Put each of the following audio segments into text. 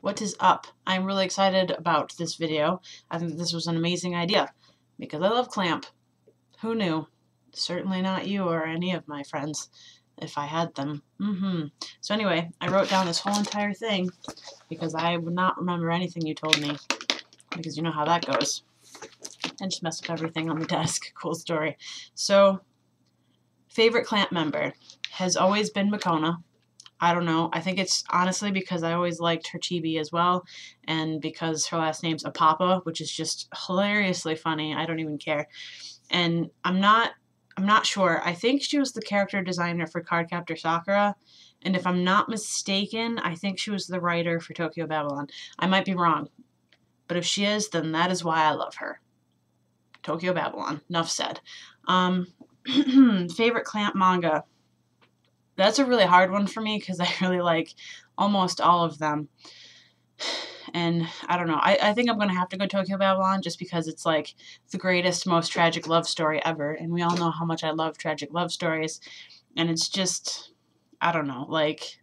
What is up? I'm really excited about this video. I think this was an amazing idea because I love clamp. Who knew? Certainly not you or any of my friends if I had them. So anyway, I wrote down this whole entire thing because I would not remember anything you told me because you know how that goes. And just messed up everything on the desk. Cool story. So, favorite clamp member has always been Makona. I don't know. I think it's honestly because I always liked her chibi as well, and because her last name's Apapa, which is just hilariously funny. I don't even care. And I'm not sure. I think she was the character designer for Cardcaptor Sakura, and if I'm not mistaken, I think she was the writer for Tokyo Babylon. I might be wrong, but if she is, then that is why I love her. Tokyo Babylon. Enough said. Favorite clamp manga. That's a really hard one for me because I really like almost all of them. And I don't know. I think I'm going to have to go Tokyo Babylon just because it's like the greatest, most tragic love story ever. And we all know how much I love tragic love stories. And it's just, I don't know, like,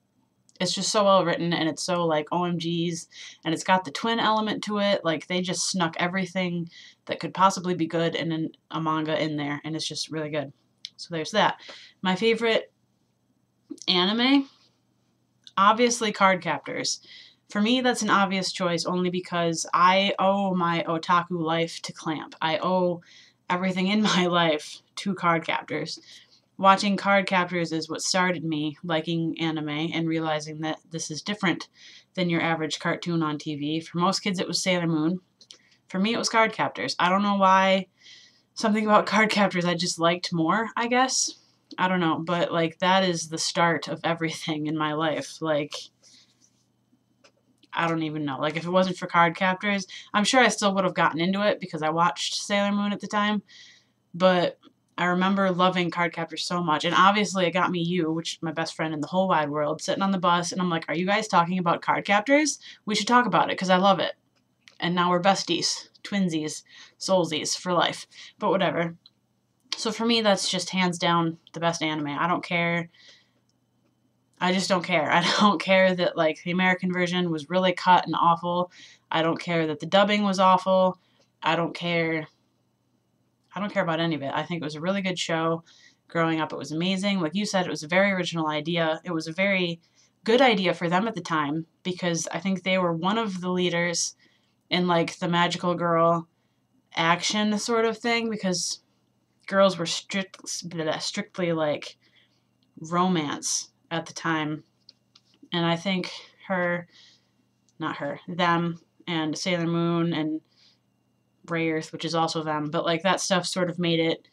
it's just so well written and it's so like OMGEES. And it's got the twin element to it. Like, they just snuck everything that could possibly be good in a manga in there. And it's just really good. So there's that. My favorite anime? Obviously Cardcaptors. For me, that's an obvious choice only because I owe my otaku life to Clamp. I owe everything in my life to Cardcaptors. Watching Cardcaptors is what started me liking anime and realizing that this is different than your average cartoon on TV. For most kids, it was Sailor Moon. For me, it was Cardcaptors. I don't know why. Something about Cardcaptors I just liked more, I guess. I don't know, but like that is the start of everything in my life. Like, I don't even know. Like, if it wasn't for Cardcaptors, I'm sure I still would have gotten into it because I watched Sailor Moon at the time. But I remember loving Cardcaptors so much. And obviously it got me you, which is my best friend in the whole wide world, sitting on the bus. And I'm like, are you guys talking about Cardcaptors? We should talk about it because I love it. And now we're besties, twinsies, soulsies for life. But whatever. So for me, that's just hands down the best anime. I don't care. I just don't care. I don't care that, like, the American version was really cut and awful. I don't care that the dubbing was awful. I don't care about any of it. I think it was a really good show. Growing up, it was amazing. Like you said, it was a very original idea. It was a very good idea for them at the time because I think they were one of the leaders in, like, the magical girl action sort of thing because girls were strictly like romance at the time. And I think them and Sailor Moon and Earth, which is also them, but like that stuff sort of made it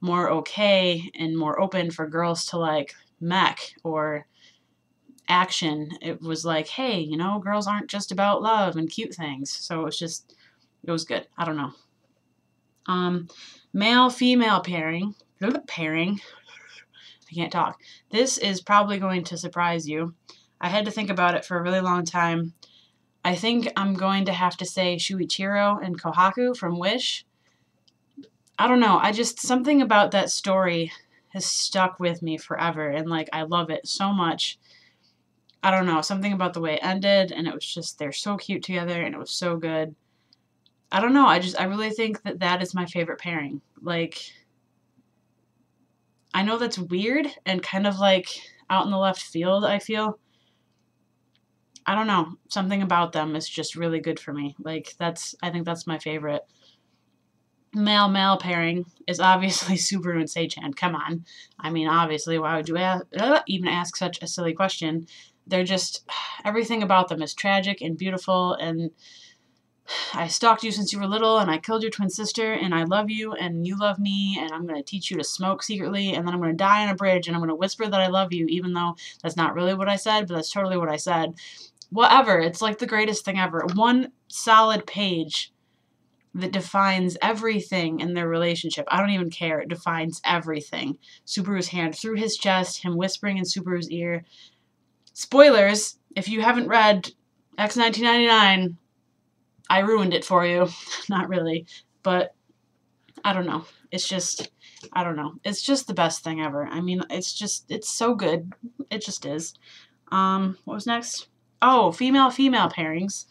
more okay and more open for girls to like mech or action. It was like, hey, you know, girls aren't just about love and cute things. So it was good. I don't know. Male-female pairing. I can't talk. This is probably going to surprise you. I had to think about it for a really long time. I think I'm going to have to say Shuichiro and Kohaku from Wish. I don't know. Something about that story has stuck with me forever. And like, I love it so much. I don't know. Something about the way it ended. And it was just, they're so cute together. And it was so good. I don't know. I really think that is my favorite pairing. Like, I know that's weird and kind of like out in the left field, I feel. I don't know. Something about them is just really good for me. Like, I think that's my favorite. Male-male pairing is obviously Subaru and Seichan. Come on. I mean, obviously, why would you even ask such a silly question? They're just, everything about them is tragic and beautiful, and I stalked you since you were little, and I killed your twin sister, and I love you, and you love me, and I'm going to teach you to smoke secretly, and then I'm going to die on a bridge, and I'm going to whisper that I love you, even though that's not really what I said, but that's totally what I said. Whatever. It's like the greatest thing ever. One solid page that defines everything in their relationship. I don't even care. It defines everything. Subaru's hand through his chest, him whispering in Subaru's ear. Spoilers, if you haven't read X1999, I ruined it for you. Not really, but I don't know. It's just, I don't know. It's just the best thing ever. I mean, it's so good. It just is. What was next? Oh, female-female pairings.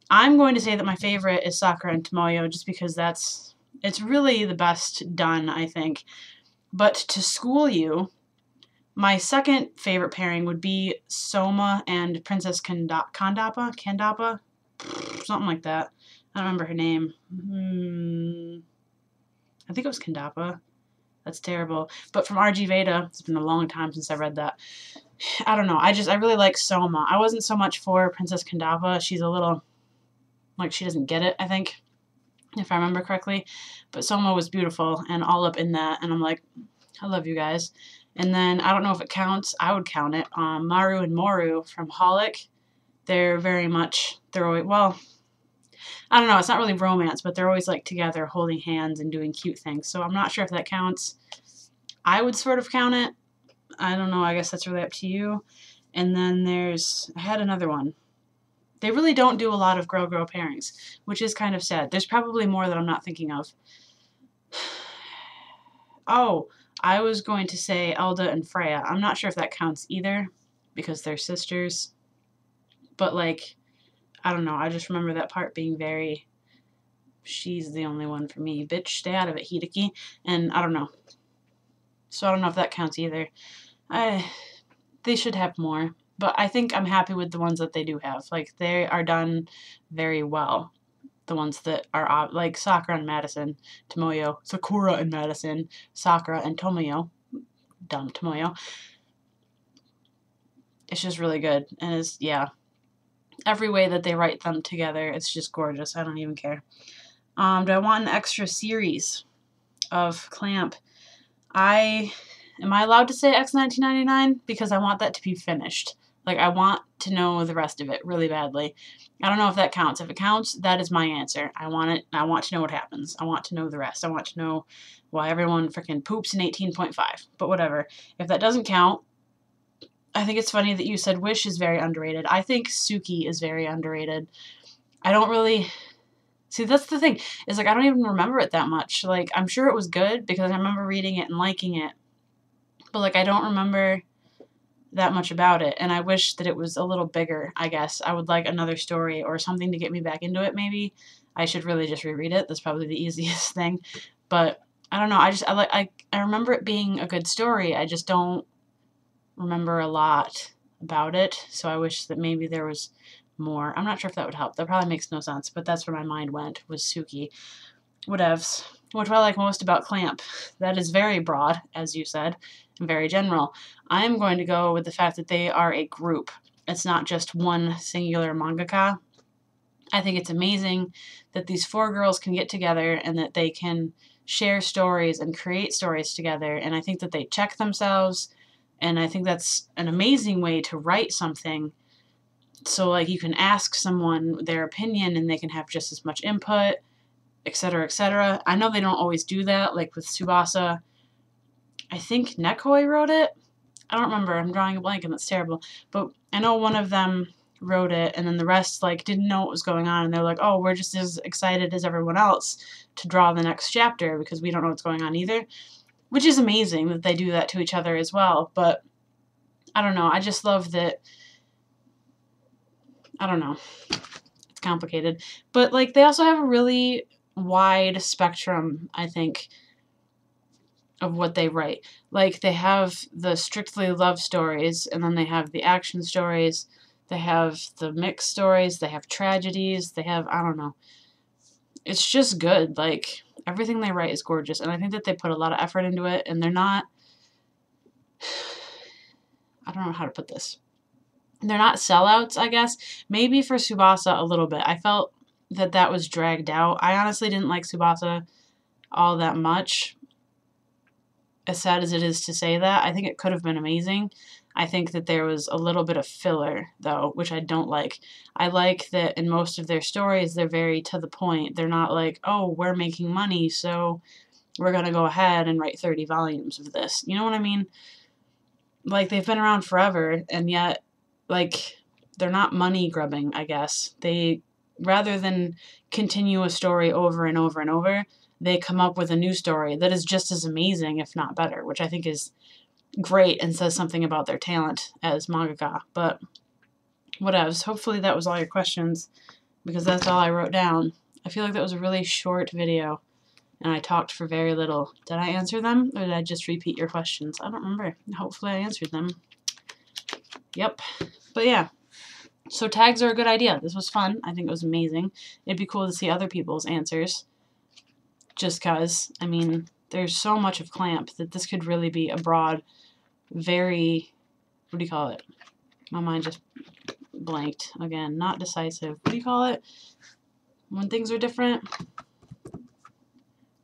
I'm going to say that my favorite is Sakura and Tomoyo, just because it's really the best done, I think. But to school you, my second favorite pairing would be Soma and Princess Kandapa? Something like that. I don't remember her name. I think it was Kandapa. That's terrible. But from R.G. Veda, it's been a long time since I read that. I don't know. I really like Soma. I wasn't so much for Princess Kandapa. She's a little, like, she doesn't get it, I think, if I remember correctly. But Soma was beautiful and all up in that. And I'm like, I love you guys. And then, I don't know if it counts. I would count it. Maru and Moru from Holic. They're always, well, I don't know. It's not really romance, but they're always, like, together holding hands and doing cute things. So I'm not sure if that counts. I would sort of count it. I don't know. I guess that's really up to you. And then I had another one. They really don't do a lot of girl-girl pairings, which is kind of sad. There's probably more that I'm not thinking of. Oh, I was going to say Elda and Freya. I'm not sure if that counts either, because they're sisters. But, like, I don't know. I just remember that part being very, she's the only one for me. Bitch, stay out of it, Hideki. And I don't know. So I don't know if that counts either. They should have more. But I think I'm happy with the ones that they do have. Like, they are done very well. The ones that are, like, Sakura and Madison, Tomoyo, Sakura and Madison, Sakura and Tomoyo. Dumb Tomoyo. It's just really good. And yeah. Every way that they write them together, it's just gorgeous. I don't even care. Do I want an extra series of Clamp? Am I allowed to say X1999? Because I want that to be finished. Like, I want to know the rest of it really badly. I don't know if that counts. If it counts, that is my answer. I want it. I want to know what happens. I want to know the rest. I want to know why everyone freaking poops in 18.5. But whatever. If that doesn't count, I think it's funny that you said Wish is very underrated. I think Suki is very underrated. I don't really... See, that's the thing. Is, like, I don't even remember it that much. Like, I'm sure it was good because I remember reading it and liking it. But, like, I don't remember that much about it. And I wish that it was a little bigger, I guess. I would like another story or something to get me back into it, maybe. I should really just reread it. That's probably the easiest thing. But, I don't know. I remember it being a good story. I just don't remember a lot about it. So I wish that maybe there was more. I'm not sure if that would help. That probably makes no sense. But that's where my mind went, was Suki. Whatevs. What do I like most about Clamp? That is very broad, as you said, and very general. I'm going to go with the fact that they are a group. It's not just one singular mangaka. I think it's amazing that these 4 girls can get together and that they can share stories and create stories together. And I think that they check themselves. And I think that's an amazing way to write something. So, like, you can ask someone their opinion and they can have just as much input, etc., etc. I know they don't always do that, like with Tsubasa. I think Nekoi wrote it. I don't remember. I'm drawing a blank and that's terrible. But I know one of them wrote it and then the rest, like, didn't know what was going on. And they're like, oh, we're just as excited as everyone else to draw the next chapter because we don't know what's going on either. Which is amazing that they do that to each other as well. But I don't know. I just love that. I don't know. It's complicated. But, like, they also have a really wide spectrum, I think, of what they write. Like, they have the strictly love stories, and then they have the action stories, they have the mixed stories, they have tragedies, they have, I don't know. It's just good. Like, everything they write is gorgeous, and I think that they put a lot of effort into it, and they're not, I don't know how to put this. They're not sellouts, I guess. Maybe for Tsubasa a little bit. I felt that was dragged out. I honestly didn't like Tsubasa all that much. As sad as it is to say that, I think it could have been amazing. I think that there was a little bit of filler, though, which I don't like. I like that in most of their stories, they're very to the point. They're not like, oh, we're making money, so we're going to go ahead and write 30 volumes of this. You know what I mean? Like, they've been around forever, and yet, like, they're not money grubbing, I guess. They, rather than continue a story over and over and over, they come up with a new story that is just as amazing, if not better, which I think is great and says something about their talent as mangaka. But whatevs. Hopefully that was all your questions, because that's all I wrote down. I feel like that was a really short video, and I talked for very little. Did I answer them, or did I just repeat your questions? I don't remember. Hopefully I answered them. Yep. But yeah. So tags are a good idea. This was fun. I think it was amazing. It'd be cool to see other people's answers. Just because, I mean, there's so much of clamp that this could really be a broad, very, what do you call it? My mind just blanked again. Not decisive. What do you call it? When things are different?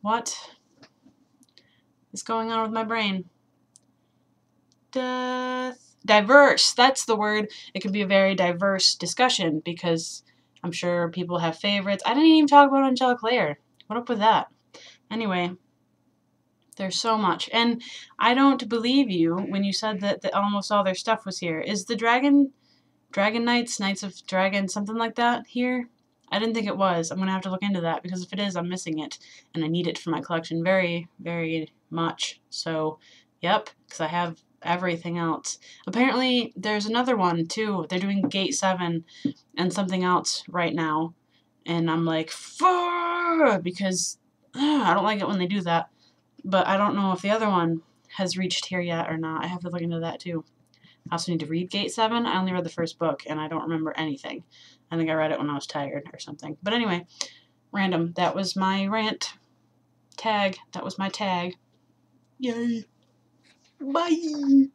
What is going on with my brain? Diverse. That's the word. It could be a very diverse discussion because I'm sure people have favorites. I didn't even talk about Angelic Layer. What up with that? Anyway, there's so much. And I don't believe you when you said that almost all their stuff was here. Is the Dragon Knights, Knights of Dragon, something like that here? I didn't think it was. I'm going to have to look into that, because if it is, I'm missing it. And I need it for my collection very, very much. So, yep, because I have everything else. Apparently, there's another one, too. They're doing Gate 7 and something else right now. And I'm like, fuck! Because I don't like it when they do that. But I don't know if the other one has reached here yet or not. I have to look into that, too. I also need to read Gate 7. I only read the first book, and I don't remember anything. I think I read it when I was tired or something. But anyway, random. That was my rant. Tag. That was my tag. Yay. Bye.